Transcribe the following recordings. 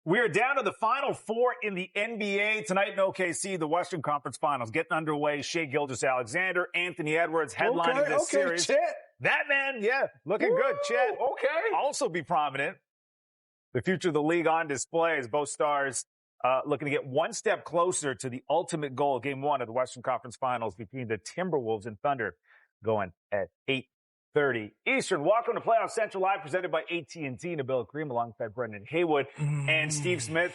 We are down to the Final Four in the NBA. Tonight in OKC, the Western Conference Finals getting underway. Shai Gilgeous-Alexander, Anthony Edwards headlining this series. Chet. That man, yeah, looking good. Chet also be prominent. The future of the league on display as both stars looking to get one step closer to the ultimate goal, Game 1 of the Western Conference Finals between the Timberwolves and Thunder, going at 8:30 Eastern. Welcome to Playoff Central Live, presented by AT&T. Nabil Kareem alongside Brendan Haywood and Steve Smith.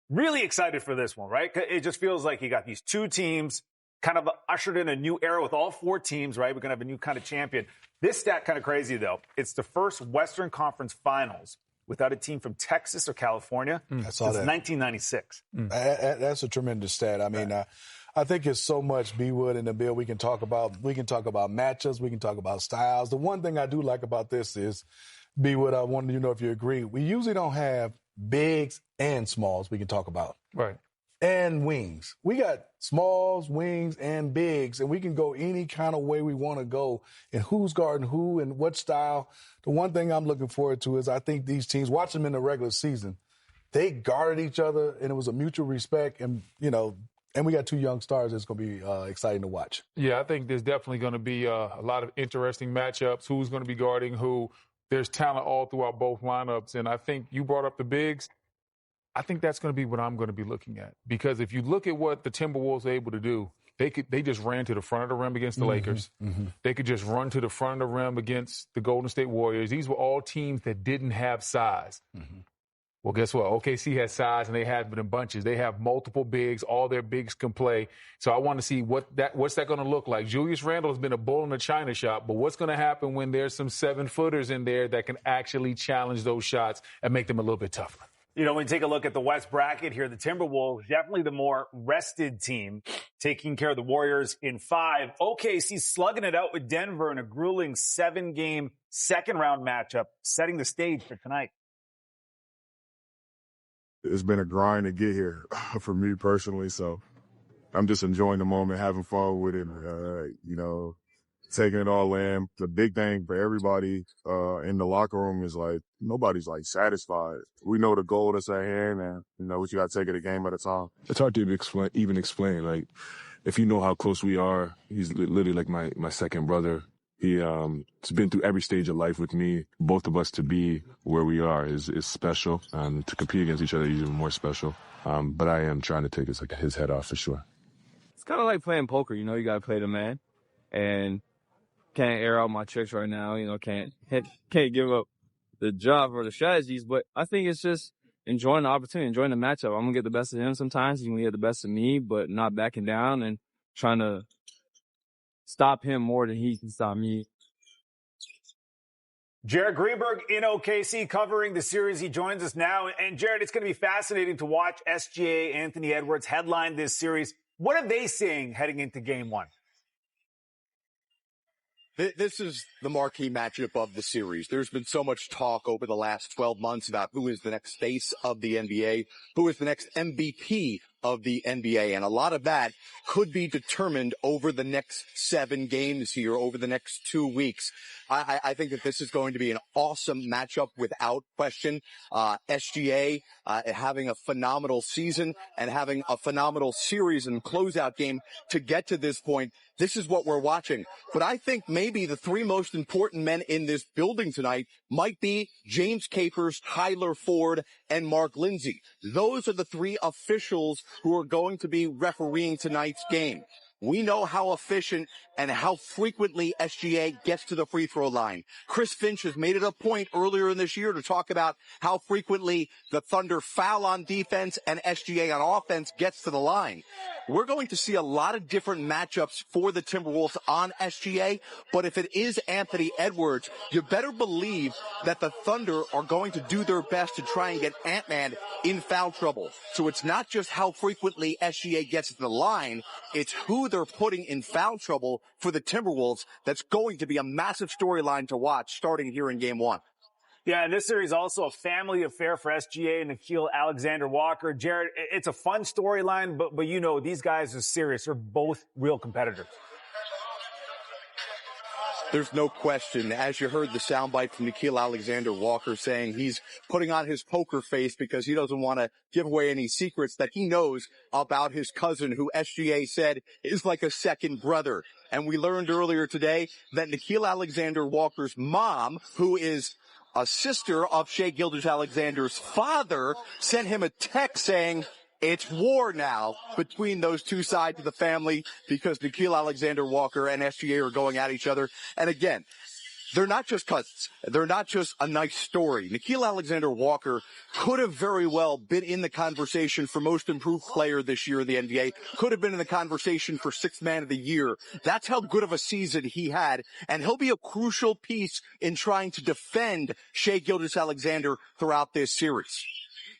Really excited for this one, right? It just feels like you got these two teams kind of ushered in a new era with all four teams, right? We're going to have a new kind of champion. This stat kind of crazy, though. It's the first Western Conference Finals without a team from Texas or California since 1996. That's a tremendous stat. I mean, I think it's so much B-Wood and Nabil we can talk about. We can talk about matchups. We can talk about styles. The one thing I do like about this is, B-Wood, I wanted to know if you agree. We usually don't have bigs and smalls we can talk about. Right. And wings. We got smalls, wings, and bigs, and we can go any kind of way we want to go and who's guarding who and what style. The one thing I'm looking forward to is I think these teams, watch them in the regular season, they guarded each other, and it was a mutual respect, and, you know, and we got two young stars that's going to be exciting to watch. Yeah, I think there's definitely going to be a lot of interesting matchups. Who's going to be guarding who? There's talent all throughout both lineups, and I think you brought up the bigs. I think that's going to be what I'm going to be looking at. Because if you look at what the Timberwolves are able to do, they just ran to the front of the rim against the Lakers. They could just run to the front of the rim against the Golden State Warriors. These were all teams that didn't have size. Well, guess what? OKC has size, and they have it in bunches. They have multiple bigs. All their bigs can play. So I want to see what's that going to look like. Julius Randle has been a bull in the china shop, but what's going to happen when there's some 7-footers in there that can actually challenge those shots and make them a little bit tougher? You know, when you take a look at the West bracket here, the Timberwolves, definitely the more rested team, taking care of the Warriors in 5. OKC slugging it out with Denver in a grueling 7-game second-round matchup, setting the stage for tonight. It's been a grind to get here for me personally, so I'm just enjoying the moment, having fun with it, you know, taking it all in. The big thing for everybody in the locker room is, like, nobody's, like, satisfied. We know the goal that's at hand, and, you know, what you got to take it a game at a time. It's hard to even explain. Like, if you know how close we are, he's literally like my second brother. He's been through every stage of life with me. Both of us to be where we are is special. To compete against each other is even more special. But I am trying to take his head off for sure. It's kind of like playing poker. You know, you got to play the man. And can't air out my tricks right now. You know, can't give up the job or the strategies. But I think it's just enjoying the opportunity, enjoying the matchup. I'm going to get the best of him sometimes. He's going to get the best of me, but not backing down and trying to stop him more than he can stop me. Jared Greenberg in OKC covering the series. He joins us now. And Jared, it's going to be fascinating to watch SGA, Anthony Edwards, headline this series. What are they saying heading into Game 1? This is the marquee matchup of the series. There's been so much talk over the last 12 months about who is the next face of the NBA, who is the next MVP of the NBA. And a lot of that could be determined over the next 7 games here, over the next 2 weeks. I think that this is going to be an awesome matchup without question. SGA having a phenomenal season and having a phenomenal series and closeout game to get to this point. This is what we're watching. But I think maybe the 3 most important men in this building tonight might be James Capers, Tyler Ford, and Mark Lindsay. Those are the 3 officials who are going to be refereeing tonight's game. We know how efficient and how frequently SGA gets to the free throw line. Chris Finch has made it a point earlier in this year to talk about how frequently the Thunder foul on defense and SGA on offense gets to the line. We're going to see a lot of different matchups for the Timberwolves on SGA, but if it is Anthony Edwards, you better believe that the Thunder are going to do their best to try and get Ant-Man in foul trouble. So it's not just how frequently SGA gets to the line, it's who they're putting in foul trouble for the Timberwolves. That's going to be a massive storyline to watch starting here in Game 1. Yeah, and this series is also a family affair for SGA and Nickeil Alexander-Walker. Jared, it's a fun storyline, but you know, these guys are serious. They're both real competitors. There's no question, as you heard the soundbite from Nickeil Alexander-Walker saying he's putting on his poker face because he doesn't want to give away any secrets that he knows about his cousin, who SGA said is like a second brother. And we learned earlier today that Nickeil Alexander-Walker's mom, who is a sister of Shai Gilgeous-Alexander's father, sent him a text saying, it's war now between those two sides of the family because Nickeil Alexander-Walker and SGA are going at each other. And again, they're not just cousins. They're not just a nice story. Nickeil Alexander-Walker could have very well been in the conversation for most improved player this year in the NBA, could have been in the conversation for sixth man of the year. That's how good of a season he had, and he'll be a crucial piece in trying to defend Shai Gilgeous-Alexander throughout this series.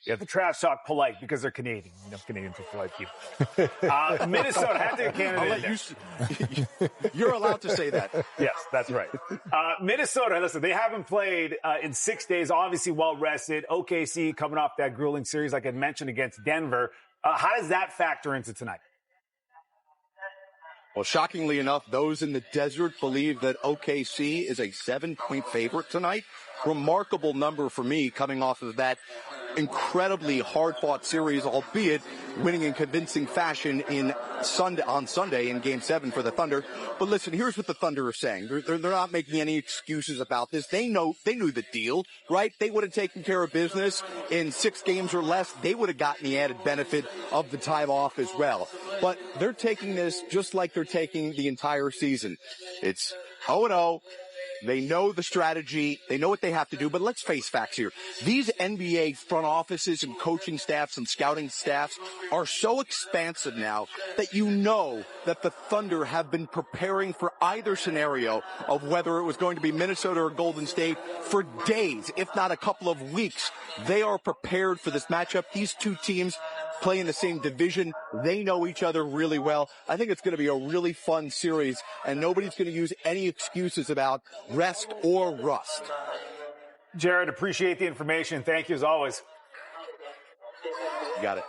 You have to trash talk polite because they're Canadian. You know, Canadians are polite people. Minnesota had to Canada. You're allowed to say that. Yes, that's right. Minnesota, listen, they haven't played in 6 days, obviously well rested. OKC coming off that grueling series, like I mentioned, against Denver. How does that factor into tonight? Well, shockingly enough, those in the desert believe that OKC is a 7-point favorite tonight. Remarkable number for me coming off of that incredibly hard-fought series, albeit winning in convincing fashion on Sunday in Game 7 for the Thunder. But listen, here's what the Thunder are saying. They're not making any excuses about this. They knew the deal, right? They would have taken care of business in 6 games or less. They would have gotten the added benefit of the time off as well. But they're taking this just like they're taking the entire season. It's 0-0. They know the strategy. They know what they have to do. But let's face facts here. These NBA front offices and coaching staffs and scouting staffs are so expansive now that you know that the Thunder have been preparing for either scenario of whether it was going to be Minnesota or Golden State for days, if not a couple of weeks. They are prepared for this matchup. These two teams play in the same division. They know each other really well. I think it's going to be a really fun series, and nobody's going to use any excuses about rest or rust. Jared, appreciate the information. Thank you as always. You got it.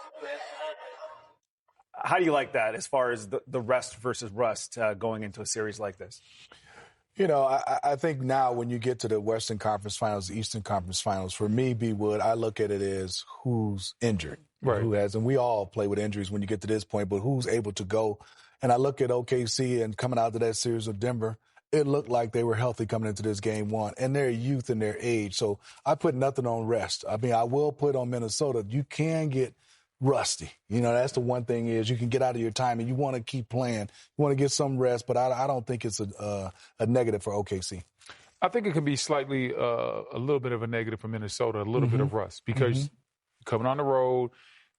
How do you like that as far as the rest versus rust going into a series like this? You know, I think now when you get to the Western Conference Finals, the Eastern Conference Finals, for me, B. Wood, I look at it as who's injured. Right. Who has, and we all play with injuries when you get to this point, but who's able to go. And I look at OKC and coming out of that series of Denver, it looked like they were healthy coming into this game one, and their youth and their age. So I put nothing on rest. I mean, I will put on Minnesota. You can get rusty. You know, that's the one thing is you can get out of your time and you want to keep playing. You want to get some rest, but I don't think it's a negative for OKC. I think it could be slightly a little bit of a negative for Minnesota, a little bit of rust, because coming on the road,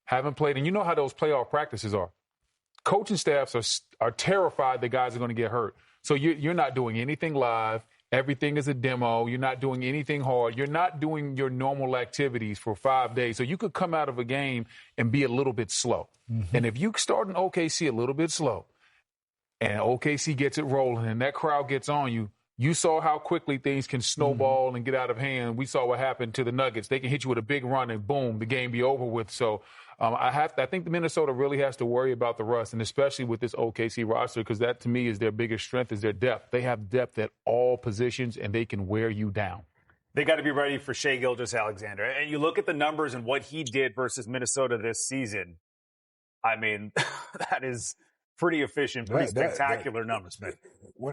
haven't played, and you know how those playoff practices are. Coaching staffs are terrified that guys are going to get hurt. So you're not doing anything live. Everything is a demo. You're not doing anything hard. You're not doing your normal activities for 5 days. So you could come out of a game and be a little bit slow. And if you start in OKC a little bit slow and OKC gets it rolling and that crowd gets on you, you saw how quickly things can snowball and get out of hand. We saw what happened to the Nuggets. They can hit you with a big run and boom, the game be over with. So I think the Minnesota really has to worry about the rust, and especially with this OKC roster, because that to me is their biggest strength is their depth. They have depth at all positions, and they can wear you down. They got to be ready for Shai Gilgeous-Alexander. And you look at the numbers and what he did versus Minnesota this season. I mean, that is pretty efficient, pretty spectacular numbers, man.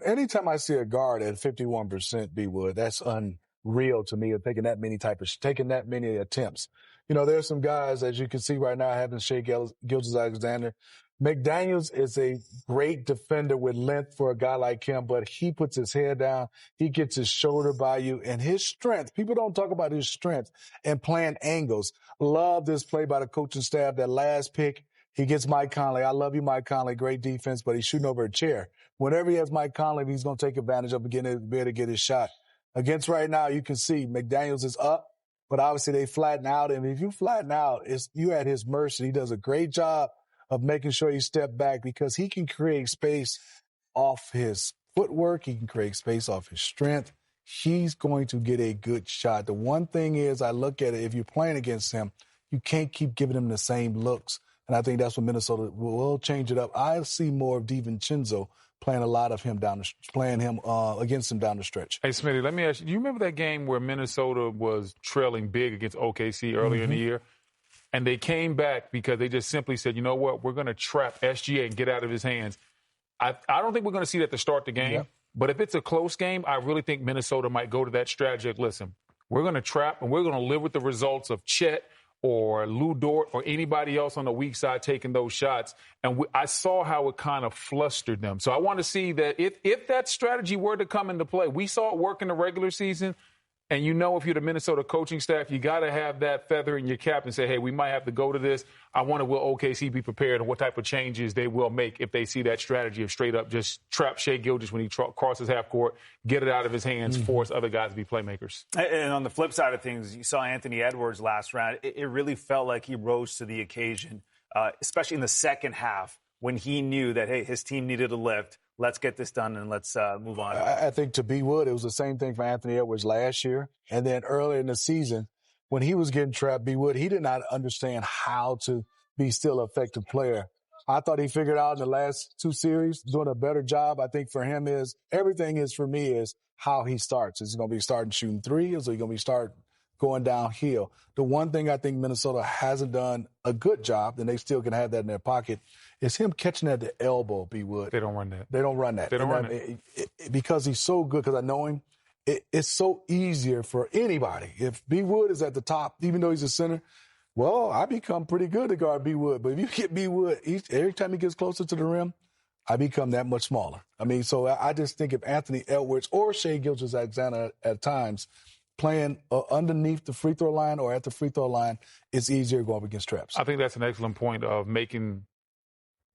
Anytime I see a guard at 51%, B. Wood, that's unreal to me of taking that many attempts. You know, there's some guys, as you can see right now, having Shai Gilgeous-Alexander. McDaniels is a great defender with length for a guy like him, but he puts his head down. He gets his shoulder by you. And his strength, people don't talk about his strength and playing angles. Love this play by the coaching staff, that last pick. He gets Mike Conley. I love you, Mike Conley. Great defense, but he's shooting over a chair. Whenever he has Mike Conley, he's going to take advantage of it, be able to get his shot. Against right now, you can see McDaniels is up, but obviously they flatten out. And if you flatten out, you're at his mercy. He does a great job of making sure you step back because he can create space off his footwork. He can create space off his strength. He's going to get a good shot. The one thing is I look at it, if you're playing against him, you can't keep giving him the same looks. And I think that's what Minnesota will change it up. I see more of DiVincenzo playing a lot of him against him down the stretch. Hey, Smitty, let me ask you, do you remember that game where Minnesota was trailing big against OKC earlier in the year? And they came back because they just simply said, you know what, we're going to trap SGA and get out of his hands. I don't think we're going to see that to start the game. Yep. But if it's a close game, I really think Minnesota might go to that strategy. Listen, we're going to trap and we're going to live with the results of Chet or Lou Dort or anybody else on the weak side taking those shots. And I saw how it kind of flustered them. So I want to see that if that strategy were to come into play, we saw it work in the regular season. And you know, if you're the Minnesota coaching staff, you got to have that feather in your cap and say, hey, we might have to go to this. I wonder, will OKC be prepared and what type of changes they will make if they see that strategy of straight up just trap Shai Gilgeous when he crosses half court, get it out of his hands, force other guys to be playmakers. And on the flip side of things, you saw Anthony Edwards last round. It really felt like he rose to the occasion, especially in the second half when he knew that, hey, his team needed a lift. Let's get this done and let's move on. I think to B. Wood, it was the same thing for Anthony Edwards last year. And then earlier in the season, when he was getting trapped, B. Wood, he did not understand how to be still an effective player. I thought he figured out in the last two series, doing a better job. I think for him everything for me is how he starts. Is he going to be starting shooting three? Is he going to be starting going downhill? The one thing I think Minnesota hasn't done a good job, and they still can have that in their pocket, is him catching at the elbow, B. Wood. They don't run that. They don't run that. They don't run it. Because he's so good, because I know him, it's so easier for anybody. If B. Wood is at the top, even though he's a center, well, I become pretty good to guard B. Wood. But if you get B. Wood, every time he gets closer to the rim, I become that much smaller. I mean, so I just think if Anthony Edwards or Shai Gilgeous-Alexander at times playing underneath the free throw line or at the free throw line, it's easier going up against traps. I think that's an excellent point of making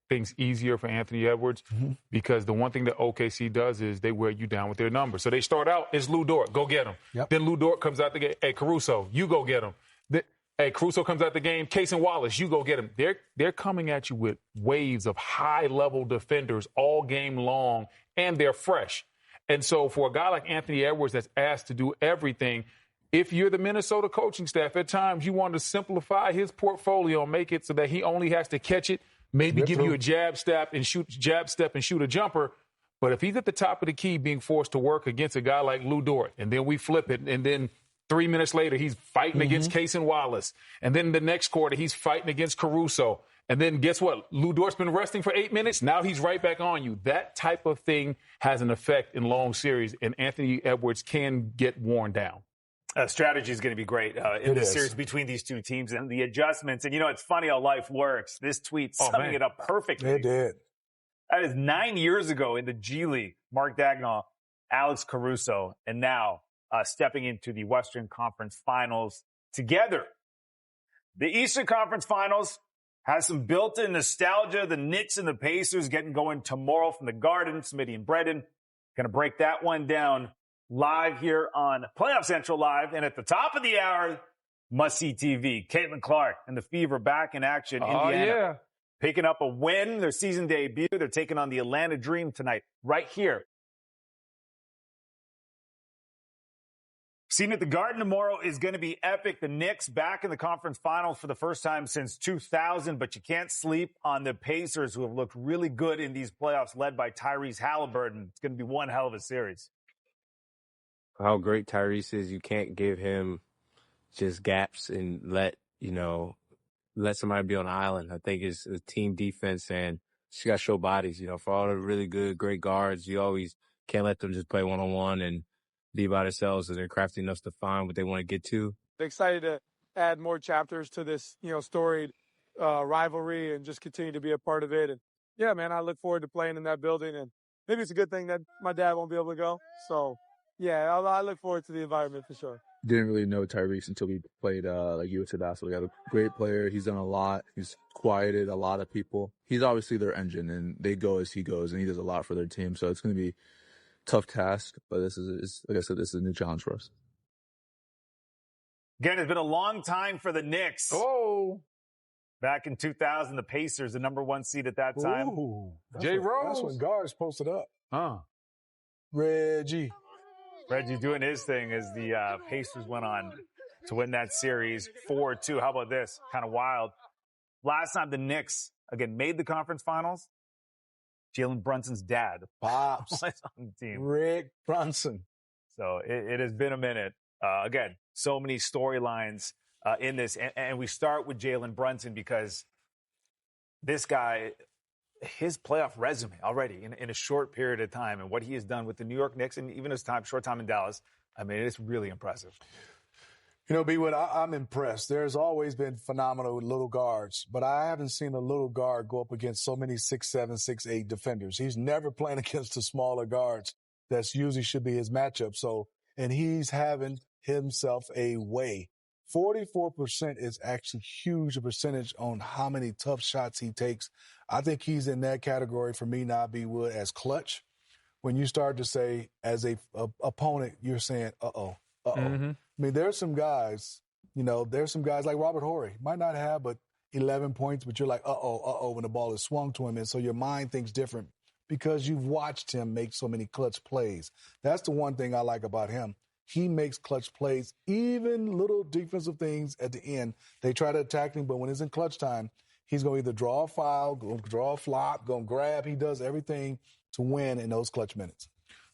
things easier for Anthony Edwards because the one thing that OKC does is they wear you down with their numbers. So they start out, it's Lou Dort, go get him. Yep. Then Lou Dort comes out the game, hey, Caruso, you go get him. Hey, Caruso comes out the game, Case and Wallace, you go get him. They're coming at you with waves of high-level defenders all game long, and they're fresh. And so for a guy like Anthony Edwards that's asked to do everything, if you're the Minnesota coaching staff, at times you want to simplify his portfolio and make it so that he only has to catch it, maybe give you a jab step and shoot a jumper. But if he's at the top of the key being forced to work against a guy like Lou Dort, and then we flip it, and then 3 minutes later he's fighting against Case and Wallace, and then the next quarter he's fighting against Caruso, and then guess what? Lou Dort's been resting for 8 minutes. Now he's right back on you. That type of thing has an effect in long series, and Anthony Edwards can get worn down. Strategy is going to be great in the series between these two teams and the adjustments. And, you know, it's funny how life works. This tweet summing it up perfectly. It did. That is 9 years ago in the G League. Mark Dagnall, Alex Caruso, and now stepping into the Western Conference Finals together. The Eastern Conference Finals has some built-in nostalgia. The Knicks and the Pacers getting going tomorrow from the Garden. Smitty and Brendan going to break that one down live here on Playoff Central Live. And at the top of the hour, must-see TV. Caitlin Clark and the Fever back in action. Indiana picking up a win, their season debut. They're taking on the Atlanta Dream tonight, right here. Scene at the Garden tomorrow is going to be epic. The Knicks back in the conference finals for the first time since 2000, but you can't sleep on the Pacers, who have looked really good in these playoffs, led by Tyrese Halliburton. It's going to be one hell of a series. How great Tyrese is, you can't give him just gaps and let somebody be on the island. I think it's a team defense, and you got to show bodies. For all the really good, great guards, you always can't let them just play one-on-one and be by themselves, and they're crafty enough to find what they want to get to. Excited to add more chapters to this, storied rivalry and just continue to be a part of it. And yeah, man, I look forward to playing in that building, and maybe it's a good thing that my dad won't be able to go. So yeah, I look forward to the environment for sure. Didn't really know Tyrese until we played USA basketball. We got a great player. He's done a lot. He's quieted a lot of people. He's obviously their engine, and they go as he goes, and he does a lot for their team. So it's going to be a tough task, but this is, like I said, this is a new challenge for us. Again, it's been a long time for the Knicks. Oh, back in 2000, the Pacers, the number one seed at that time. Ooh, Jay Rose. That's when guards posted up. Reggie doing his thing as the Pacers went on to win that series 4-2. How about this? Kind of wild. Last time the Knicks, again, made the conference finals, Jalen Brunson's dad. Pops. Was on the team. Rick Brunson. So it has been a minute. Again, so many storylines in this. And we start with Jalen Brunson because this guy, his playoff resume already in a short period of time and what he has done with the New York Knicks and even his short time in Dallas, I mean, it's really impressive. You know, B-Wood, I'm impressed. There's always been phenomenal little guards, but I haven't seen a little guard go up against so many 6'7", 6'8" defenders. He's never playing against the smaller guards. That's usually should be his matchup. So, and he's having himself a way. 44% is actually huge a percentage on how many tough shots he takes. I think he's in that category for me now, B-Wood, as clutch. When you start to say, as a opponent, you're saying, uh-oh. Mm-hmm. I mean, there's some guys like Robert Horry. Might not have but 11 points, but you're like, uh-oh, when the ball is swung to him. And so your mind thinks different because you've watched him make so many clutch plays. That's the one thing I like about him. He makes clutch plays, even little defensive things at the end. They try to attack him, but when it's in clutch time, he's going to either draw a foul, draw a flop, going to grab. He does everything to win in those clutch minutes.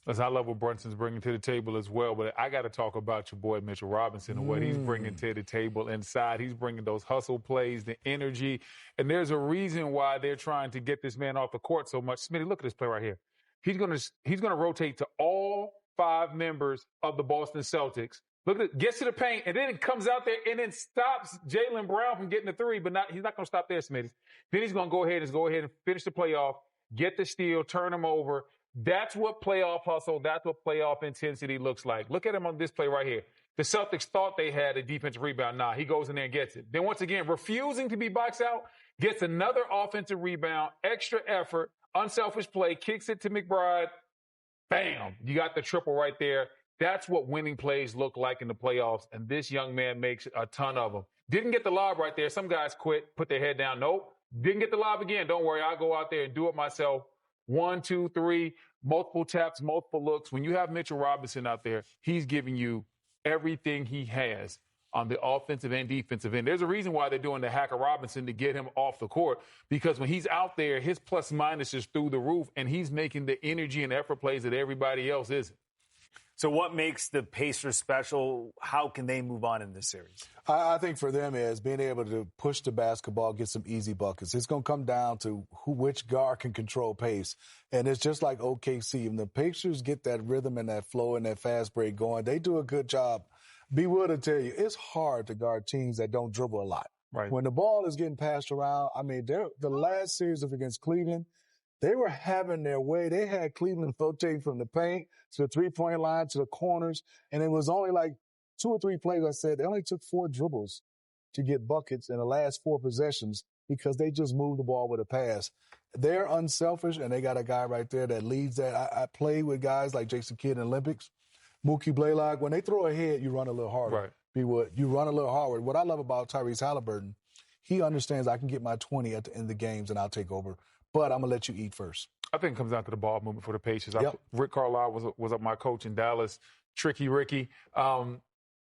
Listen, I love what Brunson's bringing to the table as well, but I got to talk about your boy Mitchell Robinson and what he's bringing to the table inside. He's bringing those hustle plays, the energy, and there's a reason why they're trying to get this man off the court so much. Smitty, look at this play right here. He's gonna rotate to all 5 members of the Boston Celtics. Look at it, gets to the paint, and then it comes out there and then stops Jaylen Brown from getting the 3, but he's not going to stop there, Smitty. Then he's going to go ahead and finish the playoff, get the steal, turn him over. That's what playoff hustle, that's what playoff intensity looks like. Look at him on this play right here. The Celtics thought they had a defensive rebound. Nah, he goes in there and gets it. Then once again, refusing to be boxed out, gets another offensive rebound, extra effort, unselfish play, kicks it to McBride. Bam! You got the triple right there. That's what winning plays look like in the playoffs, and this young man makes a ton of them. Didn't get the lob right there. Some guys quit, put their head down. Nope. Didn't get the lob again. Don't worry. I'll go out there and do it myself. 1, 2, 3, multiple taps, multiple looks. When you have Mitchell Robinson out there, he's giving you everything he has on the offensive and defensive end. There's a reason why they're doing the Hacker Robinson to get him off the court, because when he's out there, his plus minus is through the roof, and he's making the energy and effort plays that everybody else isn't. So what makes the Pacers special? How can they move on in this series? I think for them is being able to push the basketball, get some easy buckets. It's going to come down to which guard can control pace. And it's just like OKC. When the Pacers get that rhythm and that flow and that fast break going, they do a good job. B-Wood will tell you, it's hard to guard teams that don't dribble a lot. Right. When the ball is getting passed around, I mean, the last series against Cleveland, they were having their way. They had Cleveland rotating from the paint to the three-point line to the corners, and it was only like 2 or 3 plays. I said they only took 4 dribbles to get buckets in the last 4 possessions because they just moved the ball with a pass. They're unselfish, and they got a guy right there that leads that. I play with guys like Jason Kidd in the Olympics, Mookie Blaylock. When they throw ahead, you run a little harder. Right. You run a little harder. What I love about Tyrese Halliburton, he understands I can get my 20 at the end of the games, and I'll take over. But I'm going to let you eat first. I think it comes down to the ball movement for the Pacers. Yep. Rick Carlisle was my coach in Dallas. Tricky Ricky.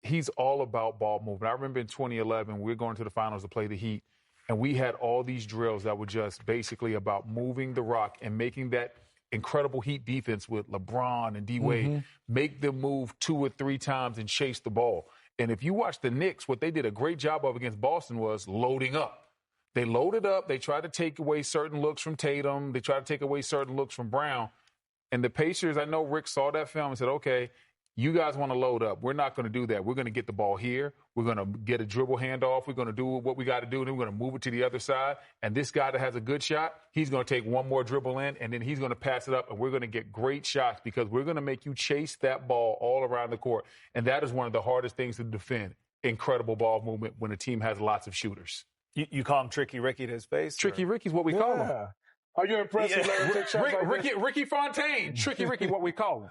He's all about ball movement. I remember in 2011, we were going to the finals to play the Heat, and we had all these drills that were just basically about moving the rock and making that incredible Heat defense with LeBron and D-Wade make them move 2 or 3 times and chase the ball. And if you watch the Knicks, what they did a great job of against Boston was loading up. They loaded up. They tried to take away certain looks from Tatum. They tried to take away certain looks from Brown. And the Pacers, I know Rick saw that film and said, okay, you guys want to load up. We're not going to do that. We're going to get the ball here. We're going to get a dribble handoff. We're going to do what we got to do. And then we're going to move it to the other side. And this guy that has a good shot, he's going to take one more dribble in, and then he's going to pass it up. And we're going to get great shots because we're going to make you chase that ball all around the court. And that is one of the hardest things to defend, incredible ball movement when a team has lots of shooters. You call him Tricky Ricky to his face? Tricky Ricky's what we call him. Are you impressed with Larry take shots like this? Ricky Fontaine. Tricky Ricky, what we call him.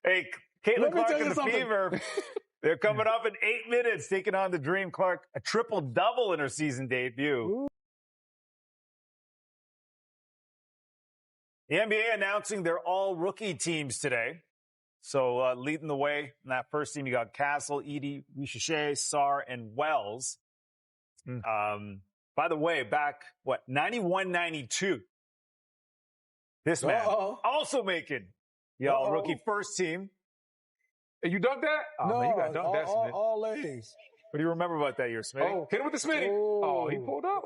Hey, Caitlin Clark and the Fever, they're coming up in 8 minutes, taking on the Dream. Clark, a triple-double in her season debut. The NBA announcing their all-rookie teams today. So leading the way in that first team, you got Castle, Edey, Richeche, Sarr, and Wells. By the way, back, 91-92, This man also making y'all rookie first team. Hey, you dunked that? Oh, no, man, you got dunked that, Smith. all legs. What do you remember about that year, Smitty? Oh, hit him with the Smitty. Oh, he pulled up.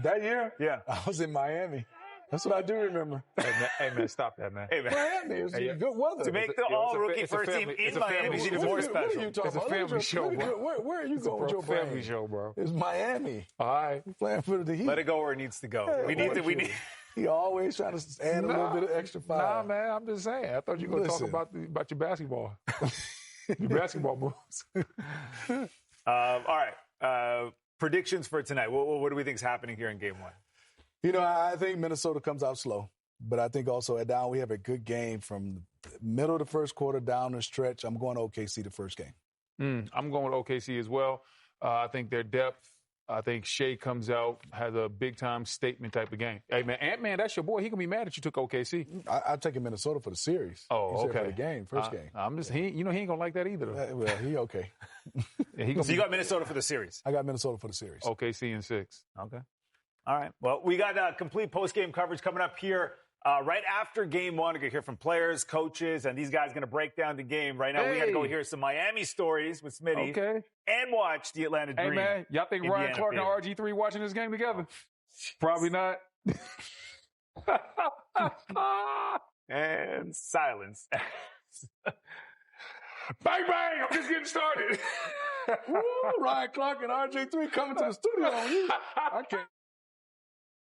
That year? Yeah. I was in Miami. That's what I do remember. Hey, man, stop that, man. Hey, man. Miami, it was good weather. To make the all-rookie first team in Miami is even more special. What are you talking It's a about? family show, bro. Where are you going with your It's a family brain? show, bro. It's Miami. All right. You're playing for the Heat. Let it go where it needs to go. Yeah, We need. He always trying to add a little bit of extra fire. Nah, man, I'm just saying. I thought you were going to talk about your basketball. Your basketball moves. All right. Predictions for tonight. What do we think is happening here in Game 1? You know, I think Minnesota comes out slow. But I think also at down we have a good game from the middle of the first quarter down the stretch. I'm going to OKC the first game. I'm going with OKC as well. I think their depth. I think Shea comes out, has a big-time statement type of game. Hey, man, Ant-Man, that's your boy. He can be mad that you took OKC. I'm taking Minnesota for the series. Oh, okay. For the game, first game. I'm just, he ain't going to like that either, though. Well, he okay. So you got Minnesota for the series? I got Minnesota for the series. OKC in 6. Okay. All right. Well, we got complete post-game coverage coming up here right after Game 1. We're going to hear from players, coaches, and these guys are going to break down the game. Right now, we got to go hear some Miami stories with Smitty. Okay. And watch the Atlanta Dream. Hey, man, y'all think Ryan Clark and RG3 watching this game together? Probably not. And silence. Bang, bang, I'm just getting started. Woo, Ryan Clark and RG3 coming to the studio on you. I can't.